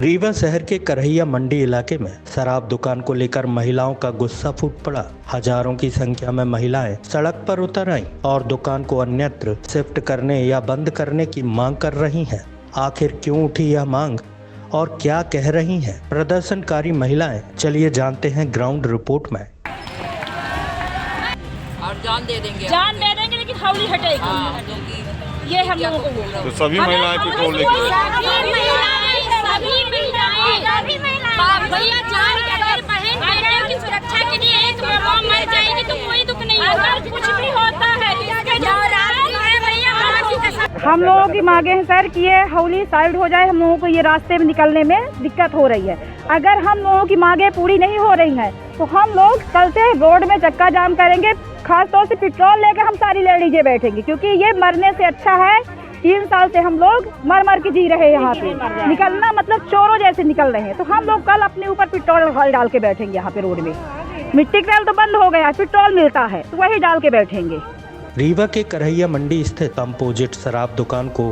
रीवा शहर के करहिया मंडी इलाके में शराब दुकान को लेकर महिलाओं का गुस्सा फूट पड़ा। हजारों की संख्या में महिलाएं सड़क पर उतर आईं और दुकान को अन्यत्र शिफ्ट करने या बंद करने की मांग कर रही हैं। आखिर क्यों उठी यह मांग और क्या कह रही हैं प्रदर्शनकारी महिलाएं? चलिए जानते हैं ग्राउंड रिपोर्ट में। और जान दे देंगे लेकिन हौली हटेगी। ये हम लोगों को तो सभी महिलाएं पेट्रोल भैया जान के अगर बहन बेटियों की सुरक्षा के लिए एक माँ मर जाएगी तो कोई दुख नहीं होगा। कुछ भी होता है हम लोगों की मांगे हैं सर कि ये हौली साइड हो जाए। हम लोगों को ये रास्ते में निकलने में दिक्कत हो रही है। अगर हम लोगों की मांगे पूरी नहीं हो रही हैं तो हम लोग कल से रोड में चक्का जाम करेंगे। खास तौर से पेट्रोल लेकर हम सारी लेडीजें बैठेंगी, क्योंकि ये मरने से अच्छा है। 3 साल से हम लोग मर के जी रहे हैं यहाँ पे। निकलना मतलब चोरों जैसे निकल रहे हैं। तो हम लोग कल अपने ऊपर पेट्रोल डाल के बैठेंगे यहाँ पे रोड में। मिट्टी का तेल तो बंद हो गया, पेट्रोल मिलता है तो वही डाल के बैठेंगे। रीवा के करहिया मंडी स्थित कंपोजिट शराब दुकान को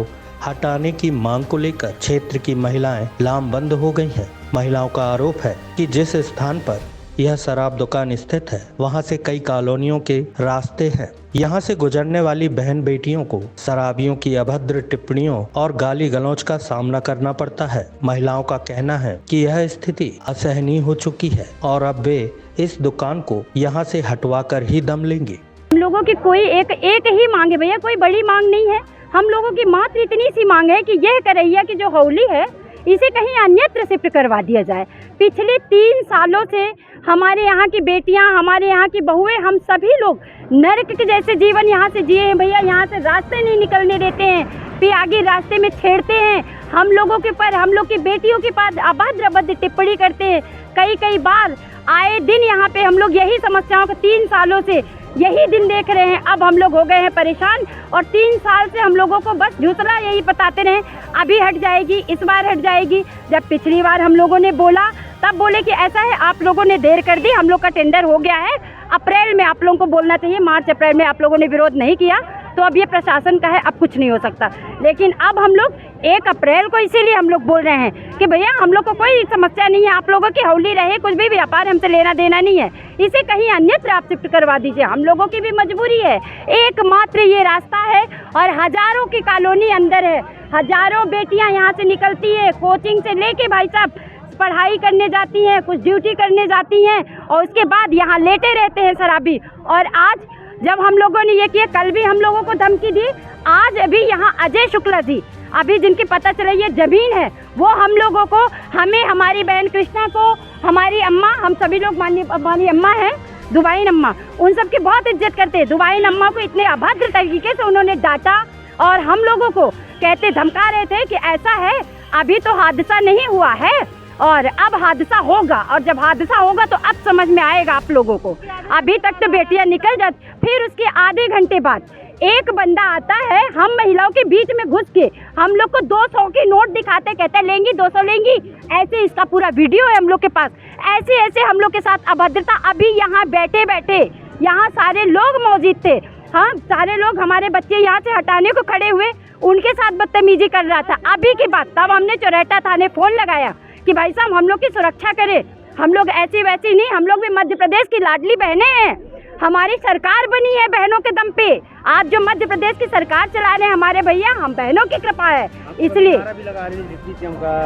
हटाने की मांग को लेकर क्षेत्र की महिलाएं लामबंद हो गई हैं। महिलाओं का आरोप है कि जिस स्थान पर यह शराब दुकान स्थित है वहां से कई कॉलोनियों के रास्ते हैं। यहां से गुजरने वाली बहन बेटियों को शराबियों की अभद्र टिप्पणियों और गाली गलौज का सामना करना पड़ता है। महिलाओं का कहना है कि यह स्थिति असहनीय हो चुकी है और अब वे इस दुकान को यहां से हटवा कर ही दम लेंगे। हम लोगों की कोई एक ही मांग है भैया, कोई बड़ी मांग नहीं है। हम लोगों की मात्र इतनी सी मांग है कि यह करहिया की जो हौली है इसे कहीं अन्यत्र शिफ्ट करवा दिया जाए। पिछले 3 सालों से हमारे यहाँ की बेटियाँ, हमारे यहाँ की बहुएं, हम सभी लोग नरक के जैसे जीवन यहाँ से जिए हैं भैया। यहाँ से रास्ते नहीं निकलने देते हैं, फिर आगे रास्ते में छेड़ते हैं। हम लोगों के पर, हम लोग की बेटियों के पास अभद्र टिप्पणी करते हैं। कई बार आए दिन यहाँ पे हम लोग यही समस्याओं को 3 सालों से यही दिन देख रहे हैं। अब हम लोग हो गए हैं परेशान और 3 साल से हम लोगों को बस झूठला यही बताते रहे, अभी हट जाएगी, इस बार हट जाएगी। जब पिछली बार हम लोगों ने बोला तब बोले कि ऐसा है, आप लोगों ने देर कर दी, हम लोग का टेंडर हो गया है, अप्रैल में आप लोगों को बोलना चाहिए। मार्च अप्रैल में आप लोगों ने विरोध नहीं किया तो अब ये प्रशासन का है, अब कुछ नहीं हो सकता। लेकिन अब हम लोग 1 अप्रैल को इसीलिए हम लोग बोल रहे हैं कि भैया हम लोग को कोई समस्या नहीं है, आप लोगों की हौली रहे, कुछ भी व्यापार हमसे लेना देना नहीं है, इसे कहीं अन्यत्र आप शिफ्ट करवा दीजिए। हम लोगों की भी मजबूरी है, एकमात्र ये रास्ता है और हजारों की कॉलोनी अंदर है। हजारों बेटियां यहाँ से निकलती है, कोचिंग से लेके भाई साहब पढ़ाई करने जाती हैं, कुछ ड्यूटी करने जाती हैं और उसके बाद यहाँ लेटे रहते हैं शराबी। और आज जब हम लोगों ने ये किया, कल भी हम लोगों को धमकी दी। आज अभी यहाँ अजय शुक्ला जी, अभी जिनकी पता चला ये जमीन है, वो हम लोगों को, हमें, हमारी बहन कृष्णा को, हमारी अम्मा, हम सभी लोग माननीय अम्मा हैं दुबाइन अम्मा, उन सब की बहुत इज्जत करते हैं। दुबाइन अम्मा को इतने अभद्र तरीके से उन्होंने डांटा और हम लोगों को कहते धमका रहे थे कि ऐसा है, अभी तो हादसा नहीं हुआ है और अब हादसा होगा, और जब हादसा होगा तो अब समझ में आएगा आप लोगों को। अभी तक तो बेटियां निकल जाती, फिर उसके आधे घंटे बाद एक बंदा आता है, हम महिलाओं के बीच में घुस के हम लोग को 200 की नोट दिखाते, कहते लेंगी 200 लेंगी, ऐसे इसका पूरा वीडियो है हम लोग के पास। ऐसे हम लोग के साथ अभद्रता। अभी यहाँ बैठे यहाँ सारे लोग मौजूद थे, हाँ, सारे लोग, हमारे बच्चे यहाँ से हटाने को खड़े हुए, उनके साथ बदतमीजी कर रहा था। अभी की बात, तब हमने चौराहा थाने फ़ोन लगाया कि भाई साहब हम लोग की सुरक्षा करें, हम लोग ऐसी वैसी नहीं, हम लोग भी मध्य प्रदेश की लाडली बहनें हैं, हमारी सरकार बनी है बहनों के दम पे। आज जो मध्य प्रदेश की सरकार चला रहे हैं हमारे भैया, हम बहनों की कृपा है, इसलिए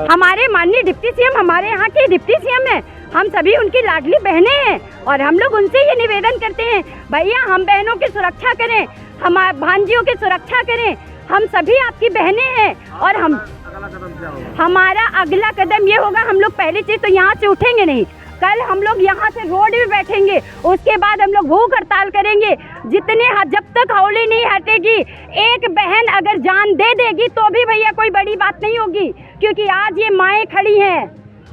हमारे माननीय डिप्टी सीएम हमारे यहाँ के डिप्टी सीएम है, हम सभी उनकी लाडली बहनें हैं और हम लोग उनसे ये निवेदन करते हैं, भैया हम बहनों की सुरक्षा करें, हमारे भांजियों की सुरक्षा करें, हम सभी आपकी बहनें हैं। और हमारा अगला कदम ये होगा, हम लोग पहली चीज़ तो यहाँ से उठेंगे नहीं, कल हम लोग यहाँ से रोड में बैठेंगे, उसके बाद हम लोग भूख हड़ताल करेंगे जब तक हौली नहीं हटेगी। एक बहन अगर जान दे देगी तो भी भैया कोई बड़ी बात नहीं होगी, क्योंकि आज ये माएँ खड़ी हैं,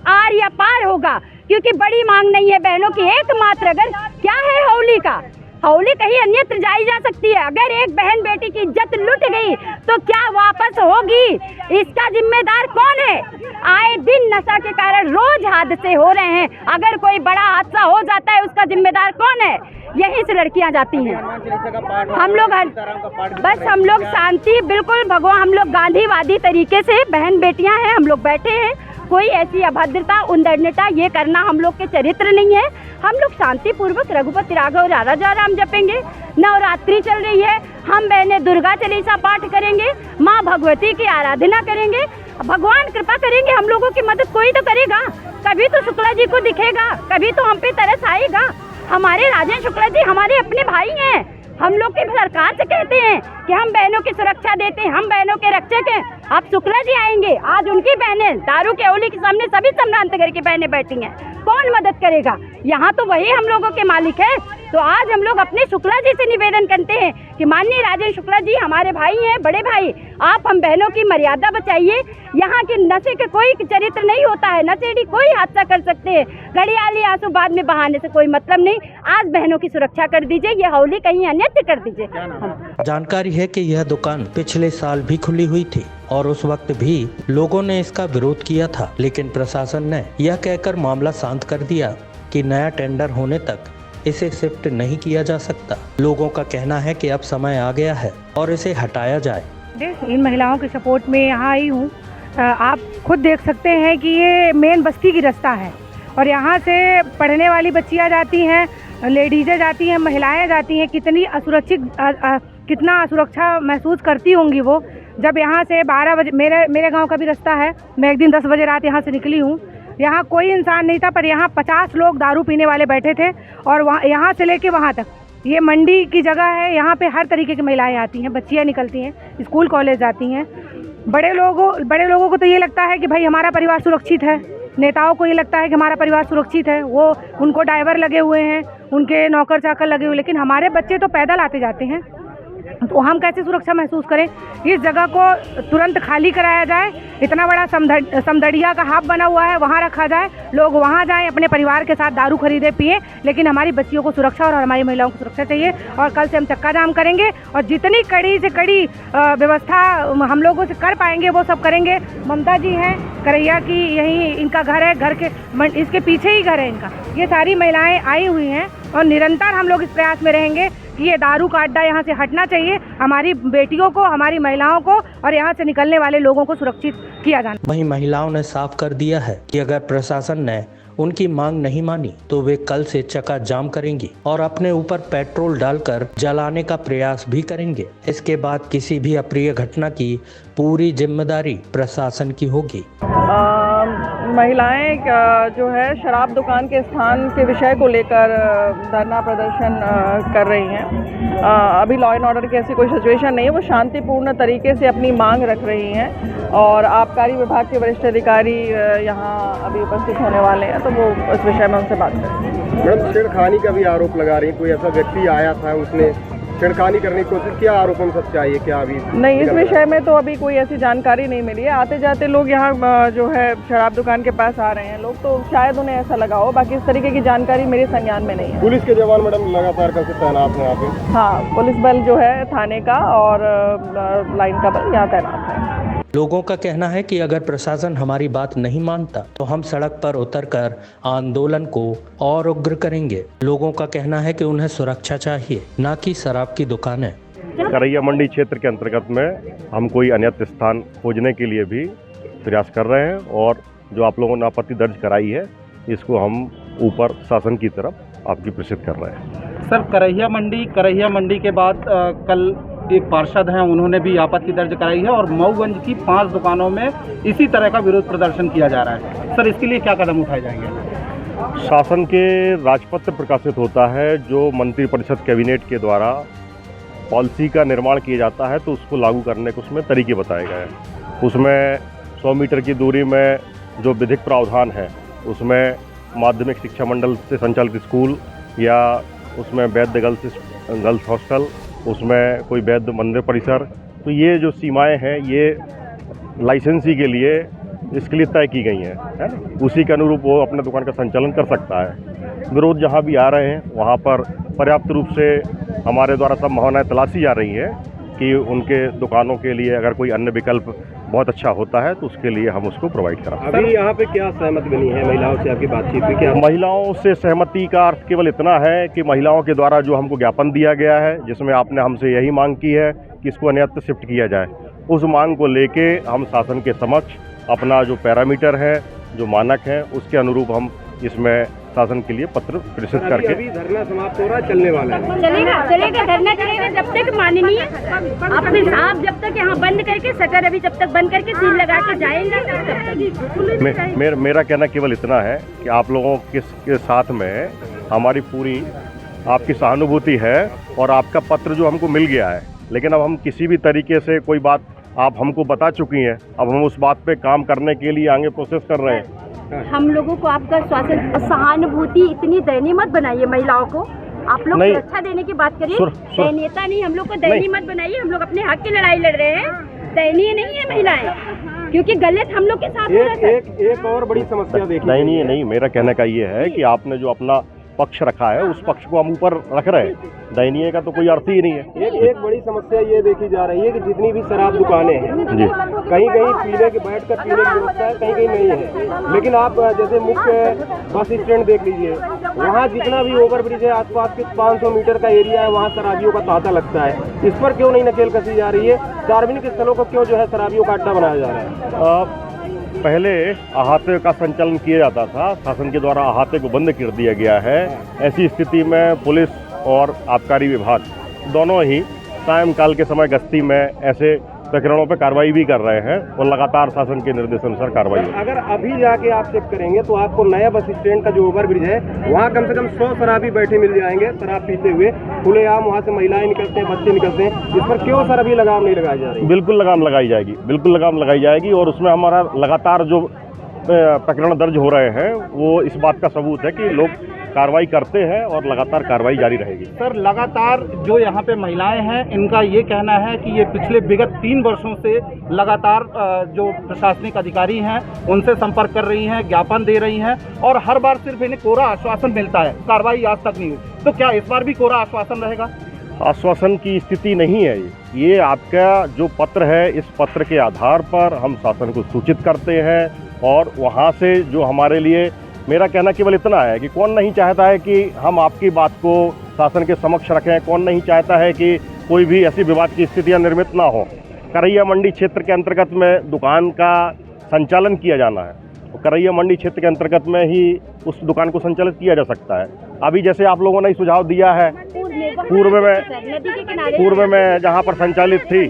आर या पार होगा, क्योंकि बड़ी मांग नहीं है बहनों की। एकमात्र अगर क्या है हौली का, हौली कहीं अन्यत्र जाई जा सकती है। अगर एक बहन बेटी की इज्जत लुट गई तो क्या वापस होगी? इसका जिम्मेदार कौन है? आए दिन नशा के कारण रोज हादसे हो रहे हैं, अगर कोई बड़ा हादसा हो जाता है उसका जिम्मेदार कौन है? यहीं से लड़कियां जाती हैं। हम लोग शांति, बिल्कुल भगवान, हम लोग गांधीवादी तरीके से बहन बेटियां हैं, हम लोग बैठे हैं कोई ऐसी अभद्रता उद्दंडता ये करना हम लोग के चरित्र नहीं है। हम लोग शांतिपूर्वक रघुपति राघव राजा राम जपेंगे। नवरात्रि चल रही है, हम बहनें दुर्गा चालीसा पाठ करेंगे, माँ भगवती की आराधना करेंगे, भगवान कृपा करेंगे। हम लोगों की मदद कोई तो करेगा, कभी तो शुक्ला जी को दिखेगा, कभी तो हम पे तरस आएगा। हमारे राजेंद्र शुक्ला जी हमारे अपने भाई हैं। हम लोग की सरकार से कहते हैं कि हम बहनों की सुरक्षा देते हैं, हम बहनों के रक्षक हैं। अब शुक्ला जी आएंगे, आज उनकी बहनें दारू के ओली के सामने सभी सम्भ्रांत घर की बहनें बैठी हैं, कौन मदद करेगा? यहाँ तो वही हम लोगों के मालिक है। तो आज हम लोग अपने शुक्ला जी से निवेदन करते हैं कि माननीय राजेंद्र शुक्ला जी हमारे भाई हैं, बड़े भाई, आप हम बहनों की मर्यादा बचाइए। यहाँ के नशे के कोई चरित्र नहीं होता है, नशेड़ी कोई हादसा कर सकते हैं, घड़ियाली आंसू बाद में बहाने से कोई मतलब नहीं। आज बहनों की सुरक्षा कर दीजिए, ये होली कहीं अन्यत्र कर दीजिए। जानकारी है कि यह दुकान पिछले साल भी खुली हुई थी और उस वक्त भी लोगों ने इसका विरोध किया था, लेकिन प्रशासन ने यह कहकर मामला शांत कर दिया कि नया टेंडर होने तक इसे शिफ्ट नहीं किया जा सकता। लोगों का कहना है कि अब समय आ गया है और इसे हटाया जाए। इन महिलाओं के सपोर्ट में यहाँ आई हूँ। आप खुद देख सकते हैं कि ये मेन बस्ती की रास्ता है और यहाँ से पढ़ने वाली बच्चियाँ जाती हैं, लेडीज़ें जाती हैं, महिलाएं जाती हैं। कितनी असुरक्षित कितना असुरक्षा महसूस करती होंगी वो जब यहाँ से 12 बजे, मेरे गांव का भी रास्ता है। मैं एक दिन 10 बजे रात यहाँ से निकली हूँ। यहाँ कोई इंसान नहीं था, पर यहाँ 50 लोग दारू पीने वाले बैठे थे और वहाँ यहाँ से लेके वहाँ तक ये मंडी की जगह है। यहाँ पे हर तरीके की महिलाएं आती हैं, बच्चियाँ निकलती हैं, स्कूल कॉलेज जाती हैं। बड़े लोगों को तो ये लगता है कि भाई हमारा परिवार सुरक्षित है, नेताओं को ये लगता है कि हमारा परिवार सुरक्षित है, वो उनको ड्राइवर लगे हुए हैं, उनके नौकर चाकर लगे हुए, लेकिन हमारे बच्चे तो पैदल आते जाते हैं। तो हम कैसे सुरक्षा महसूस करें? इस जगह को तुरंत खाली कराया जाए। इतना बड़ा समदड़िया का हाफ बना हुआ है, वहाँ रखा जाए, लोग वहाँ जाएं, अपने परिवार के साथ दारू खरीदे पिए, लेकिन हमारी बच्चियों को सुरक्षा और हमारी महिलाओं को सुरक्षा चाहिए। और कल से हम चक्का जाम करेंगे और जितनी कड़ी से कड़ी व्यवस्था हम लोगों से कर पाएंगे वो सब करेंगे। ममता जी हैं करैया की, यहीं इनका घर है, घर के इसके पीछे ही घर है इनका। ये सारी महिलाएँ आई हुई हैं और निरंतर हम लोग इस प्रयास में रहेंगे कि ये दारू का अड्डा यहाँ से हटना चाहिए। हमारी बेटियों को, हमारी महिलाओं को और यहाँ से निकलने वाले लोगों को सुरक्षित किया जाना। वहीं महिलाओं ने साफ कर दिया है कि अगर प्रशासन ने उनकी मांग नहीं मानी तो वे कल से चक्का जाम करेंगी और अपने ऊपर पेट्रोल डालकर जलाने का प्रयास भी करेंगे। इसके बाद किसी भी अप्रिय घटना की पूरी जिम्मेदारी प्रशासन की होगी। महिलाएं जो है शराब दुकान के स्थान के विषय को लेकर धरना प्रदर्शन कर रही हैं। अभी लॉ एंड ऑर्डर की ऐसी कोई सिचुएशन नहीं है, वो शांतिपूर्ण तरीके से अपनी मांग रख रही हैं और आबकारी विभाग के वरिष्ठ अधिकारी यहाँ अभी उपस्थित होने वाले हैं, तो वो इस विषय में उनसे बात करेंगे। मैडम, छेड़खानी का भी आरोप लगा रही है, कोई ऐसा व्यक्ति आया था उसने छेड़खानी करने की कोशिश किया, आरोप हम सच्चाई है क्या? अभी नहीं, इस विषय में तो अभी कोई ऐसी जानकारी नहीं मिली है। आते जाते लोग यहाँ जो है शराब दुकान के पास आ रहे हैं लोग, तो शायद उन्हें ऐसा लगा हो, बाकी इस तरीके की जानकारी मेरे संज्ञान में नहीं है। पुलिस के जवान मैडम लगातार कल से तैनात हैं यहाँ पे? हाँ, पुलिस बल जो है थाने का और लाइन का बल यहाँ तैनात है। लोगों का कहना है कि अगर प्रशासन हमारी बात नहीं मानता तो हम सड़क पर उतरकर आंदोलन को और उग्र करेंगे। लोगों का कहना है कि उन्हें सुरक्षा चाहिए, न कि शराब की दुकानें। करैया मंडी क्षेत्र के अंतर्गत में हम कोई अन्यत्र स्थान खोजने के लिए भी प्रयास कर रहे हैं और जो आप लोगों ने आपत्ति दर्ज कराई है इसको हम ऊपर शासन की तरफ आपकी प्रेषित कर रहे हैं। सर, करैया मंडी के बाद कल एक पार्षद हैं, उन्होंने भी आपत्ति दर्ज कराई है और मऊगंज की 5 दुकानों में इसी तरह का विरोध प्रदर्शन किया जा रहा है। सर, इसके लिए क्या कदम उठाए जाएंगे? शासन के राजपत्र प्रकाशित होता है, जो मंत्रिपरिषद कैबिनेट के द्वारा पॉलिसी का निर्माण किया जाता है तो उसको लागू करने के उसमें तरीके बताए गए हैं। उसमें 100 मीटर की दूरी में जो विधिक प्रावधान है उसमें माध्यमिक शिक्षा मंडल से संचालित स्कूल या उसमें वैध गर्ल्स हॉस्टल, उसमें कोई वैध मंदिर परिसर, तो ये जो सीमाएं हैं ये लाइसेंसी के लिए इसके लिए तय की गई हैं, है ना? उसी के अनुरूप वो अपने दुकान का संचालन कर सकता है। विरोध जहाँ भी आ रहे हैं वहाँ पर पर्याप्त रूप से हमारे द्वारा संभावनाएं तलाशी जा रही है कि उनके दुकानों के लिए अगर कोई अन्य विकल्प बहुत अच्छा होता है तो उसके लिए हम उसको प्रोवाइड कराते हैं। अभी यहाँ पे क्या सहमति बनी है महिलाओं से आपकी बातचीत में? क्या महिलाओं से सहमति का अर्थ केवल इतना है कि महिलाओं के द्वारा जो हमको ज्ञापन दिया गया है जिसमें आपने हमसे यही मांग की है कि इसको अन्यत्र शिफ्ट किया जाए, उस मांग को लेके हम शासन के समक्ष अपना जो पैरामीटर है जो मानक हैं उसके अनुरूप हम इसमें शासन के लिए पत्र प्रेषित करके अभी धरना समाप्त हो रहा है, चलने वाला है। चलेगा धरना चलेगा जब तक माननीय आप जब तक यहाँ बंद करके शटर अभी जब तक बंद करके सील लगा के जाएंगे तब तक। मेरा कहना केवल इतना है कि आप लोगों के साथ में हमारी पूरी आपकी सहानुभूति है और आपका पत्र जो हमको मिल गया है, लेकिन अब हम किसी भी तरीके से कोई बात आप हमको बता चुकी हैं, अब हम उस बात पे काम करने के लिए आगे प्रोसेस कर रहे हैं। हम लोगों को आपका शासन सहानुभूति इतनी दयनीय मत बनाइए महिलाओं को। आप लोग सुरक्षा देने की बात करिए, दयनीयता नहीं, हम लोग को दयनीय मत बनाइए। हम लोग अपने हक की लड़ाई लड़ रहे हैं, दयनीय नहीं है महिलाएं, क्योंकि गलत हम लोग के साथ हो रहा है। एक और बड़ी समस्या देखी दयनीय नहीं, मेरा कहने का ये है कि आपने जो अपना पक्ष रखा है उस पक्ष को हम ऊपर रख रहे हैं, दयनीय का तो कोई अर्थ ही नहीं है। एक बड़ी समस्या ये देखी जा रही है कि जितनी भी शराब दुकानें हैं जी, कहीं कहीं पीने के बैठकर पीने की व्यवस्था है, कहीं कहीं नहीं है। लेकिन आप जैसे मुख्य बस स्टैंड देख लीजिए, वहाँ जितना भी ओवर ब्रिज है आसपास के 500 मीटर का एरिया है, वहाँ शराबियों का तांता लगता है। इस पर क्यों नहीं नकेल कसी जा रही है? सार्वजनिक स्थलों को क्यों जो है शराबियों का अड्डा बनाया जा रहा है? पहले अहाते का संचालन किया जाता था, शासन के द्वारा अहाते को बंद कर दिया गया है। ऐसी स्थिति में पुलिस और आबकारी विभाग दोनों ही सायंकाल के समय गश्ती में ऐसे प्रकरणों पर कार्रवाई भी कर रहे हैं और लगातार शासन के निर्देशानुसार कार्रवाई। अगर अभी जाके आप चेक करेंगे तो आपको नया बस स्टैंड का जो ओवर ब्रिज है वहाँ कम से कम 100 शराबी बैठे मिल जाएंगे, शराब पीते हुए खुलेआम। वहाँ से महिलाएं निकलते हैं, बच्चे निकलते हैं। इस पर क्यों सर अभी लगाम नहीं लगाई जा रही? बिल्कुल लगाम लगाई जाएगी, बिल्कुल लगाम लगाई जाएगी और उसमें हमारा लगातार जो प्रकरण दर्ज हो रहे हैं वो इस बात का सबूत है कि लोग कार्रवाई करते हैं और लगातार कार्रवाई जारी रहेगी। सर लगातार जो यहाँ पे महिलाएं हैं इनका ये कहना है कि ये पिछले विगत 3 वर्षों से लगातार जो प्रशासनिक अधिकारी हैं उनसे संपर्क कर रही हैं, ज्ञापन दे रही हैं और हर बार सिर्फ इन्हें कोरा आश्वासन मिलता है, कार्रवाई आज तक नहीं हुई। तो क्या इस बार भी कोरा आश्वासन रहेगा? आश्वासन की स्थिति नहीं है ये आपका जो पत्र है, इस पत्र के आधार पर हम शासन को सूचित करते हैं और वहाँ से जो हमारे लिए मेरा कहना केवल इतना है कि कौन नहीं चाहता है कि हम आपकी बात को शासन के समक्ष रखें, कौन नहीं चाहता है कि कोई भी ऐसी विवाद की स्थितियां निर्मित ना हो। करैया मंडी क्षेत्र के अंतर्गत में दुकान का संचालन किया जाना है, तो करैया मंडी क्षेत्र के अंतर्गत में ही उस दुकान को संचालित किया जा सकता है। अभी जैसे आप लोगों ने सुझाव दिया है पूर्व में जहाँ पर संचालित थी,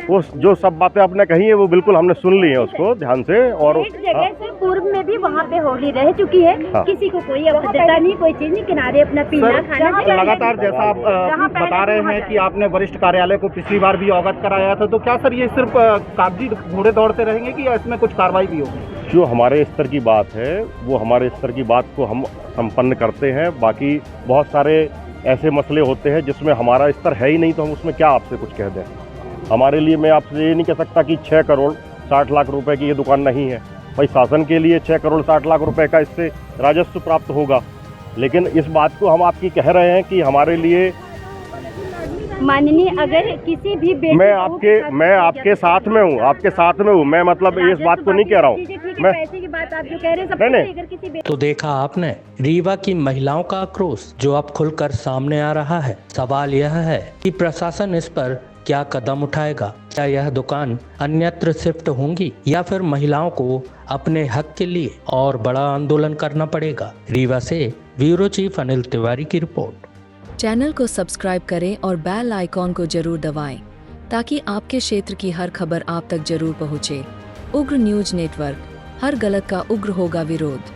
वो जो सब बातें आपने कही है वो बिल्कुल हमने सुन ली है उसको ध्यान से। और एक जगह से पूर्व में भी वहाँ पे होली रह चुकी है, किसी को कोई अभद्रता नहीं, कोई चीज नहीं, किनारे अपना पीना खाना। लगातार जैसा आप बता रहे हैं कि आपने वरिष्ठ कार्यालय को पिछली बार भी अवगत कराया था, तो क्या सर ये सिर्फ कागजी घोड़े दौड़ते रहेंगे कि इसमें कुछ कार्रवाई भी होगी? जो हमारे स्तर की बात है वो हमारे स्तर की बात को हम संपन्न करते हैं। बाकी बहुत सारे ऐसे मसले होते हैं जिसमें हमारा स्तर है ही नहीं, तो हम उसमें क्या आपसे कुछ कह दें। हमारे लिए मैं आपसे ये नहीं कह सकता कि 6 करोड़ 60 लाख रुपए की ये दुकान नहीं है। भाई शासन के लिए 6 करोड़ 60 लाख रुपए का इससे राजस्व प्राप्त होगा, लेकिन इस बात को हम आपकी कह रहे हैं कि हमारे लिए माननीय अगर किसी भी मैं आपके साथ में हूँ, आपके साथ में हूँ। मैं मतलब इस बात को नहीं कह रहा हूँ मैं पैसे की बात आप जो कह रहे हैं नहीं। तो देखा आपने रीवा की महिलाओं का आक्रोश जो अब खुलकर सामने आ रहा है। सवाल यह है कि प्रशासन इस पर क्या कदम उठाएगा? क्या यह दुकान अन्यत्र शिफ्ट होंगी या फिर महिलाओं को अपने हक के लिए और बड़ा आंदोलन करना पड़ेगा? रीवा से ब्यूरो चीफ अनिल तिवारी की रिपोर्ट। चैनल को सब्सक्राइब करें और बेल आइकॉन को जरूर दबाएं ताकि आपके क्षेत्र की हर खबर आप तक जरूर पहुंचे। उग्र न्यूज नेटवर्क, हर गलत का उग्र होगा विरोध।